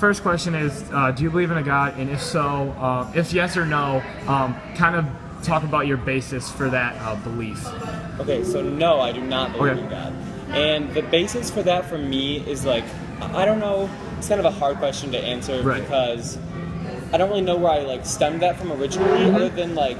first question is, do you believe in a God? And if so, if yes or no, kind of talk about your basis for that belief. Okay, so no, I do not believe in God. And the basis for that for me is like, I don't know, it's kind of a hard question to answer because I don't really know where I like stemmed that from originally, other than like,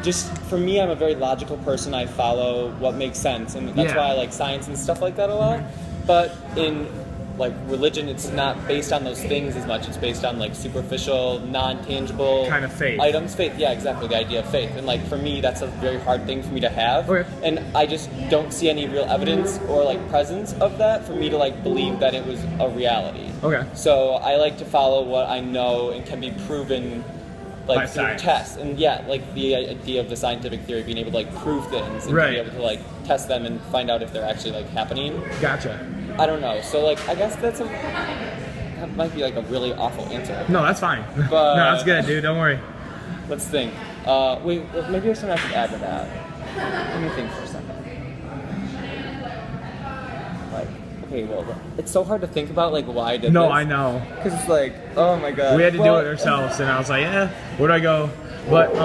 just for me, I'm a very logical person. I follow what makes sense, and that's why I like science and stuff like that a lot. But in like religion, it's not based on those things as much. It's based on like superficial, non-tangible kind of faith items. Faith, yeah, exactly. The idea of faith, and like for me, that's a very hard thing for me to have. And I just don't see any real evidence or like presence of that for me to like believe that it was a reality. So I like to follow what I know and can be proven, like through tests. And like the idea of the scientific theory, being able to like prove things and be able to like test them and find out if they're actually like happening. I don't know. So like I guess that might be like a really awful answer. No, that's fine. But no, that's good, dude. Don't worry. Let's think. Wait, maybe there's something I could add to that. Let me think for a second. Like, okay, well, it's so hard to think about like why I did this. No, I know. Because it's like, oh my god. We had to do it ourselves, and I was like, where do I go? But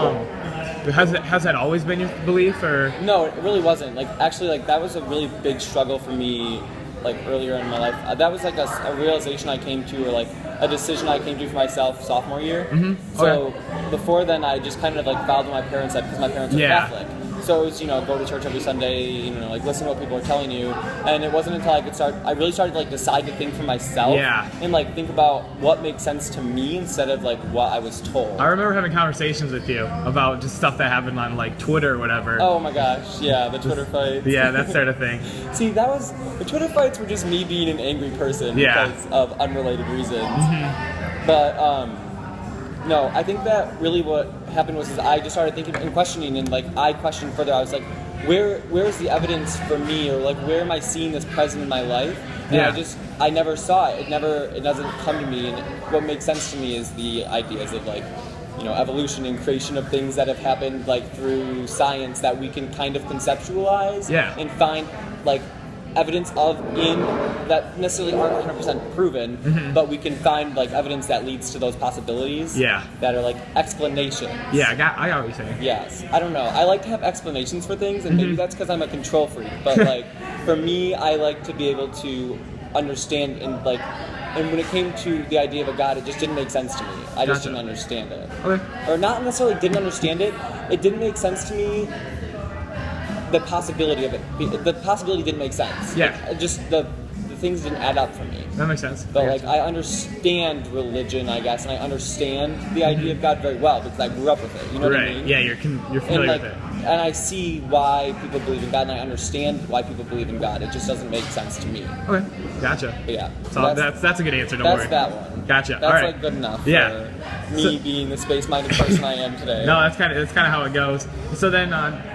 has that always been your belief, or? No, it really wasn't. Like actually, like that was a really big struggle for me. Like earlier in my life, that was like a realization I came to, or like a decision I came to for myself sophomore year. So before then, I just kind of like followed what my parents said because my parents are Catholic. So it was, go to church every Sunday, like listen to what people are telling you. And it wasn't until I really started to like decide to think for myself and like think about what makes sense to me instead of like what I was told. I remember having conversations with you about just stuff that happened on like Twitter or whatever. Oh my gosh, yeah, the Twitter fights. Yeah, that sort of thing. See, the Twitter fights were just me being an angry person because of unrelated reasons. But no, I think that really what happened was I just started thinking and questioning, and like I questioned further. I was like, where's the evidence for me, or like where am I seeing this present in my life? And I never saw it. It doesn't come to me. And what makes sense to me is the ideas of like, evolution and creation of things that have happened like through science that we can kind of conceptualize and find like evidence of in that necessarily aren't 100% proven, but we can find like evidence that leads to those possibilities that are like explanations. I got what you're saying. Yes, I don't know. I like to have explanations for things, and maybe that's because I'm a control freak, but like for me, I like to be able to understand and when it came to the idea of a God, it just didn't make sense to me. I just didn't understand it. Or not necessarily didn't understand it, it didn't make sense to me. The possibility of it. The possibility didn't make sense. Just the things didn't add up for me. That makes sense. But I understand religion, I guess, and I understand the idea of God very well because I grew up with it. You know what I mean? Yeah, you're familiar with it. And I see why people believe in God, and I understand why people believe in God. It just doesn't make sense to me. Okay, gotcha. But so that's a good answer. Don't worry. That's that one. Gotcha. That's all right. like good enough. For me being the space-minded person I am today. No, that's kind of how it goes. So then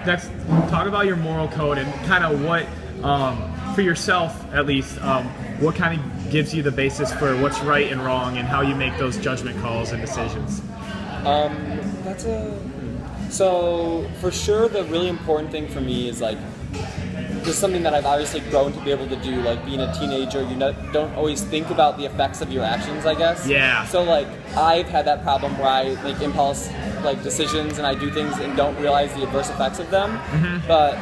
next, talk about your moral code and kind of what, for yourself at least, what kind of gives you the basis for what's right and wrong and how you make those judgment calls and decisions. So for sure, the really important thing for me is like, this is something that I've obviously grown to be able to do, like being a teenager, don't always think about the effects of your actions, I guess. So like, I've had that problem where I make impulse like decisions and I do things and don't realize the adverse effects of them. But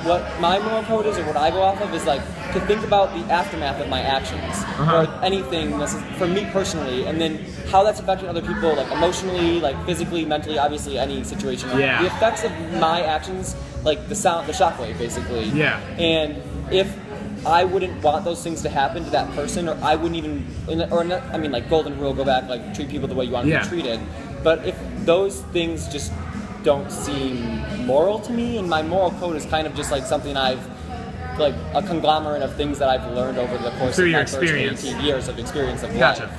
what my moral code is, or what I go off of, is like to think about the aftermath of my actions, or anything for me personally, and then how that's affecting other people, like emotionally, like physically, mentally, obviously any situation. The effects of my actions, like the shockwave, basically. And if I wouldn't want those things to happen to that person, or I wouldn't even, like golden rule, go back, like treat people the way you want to be treated. But if those things just don't seem moral to me, and my moral code is kind of just like something like a conglomerate of things that I've learned over the course of my first 18 years of experience of life.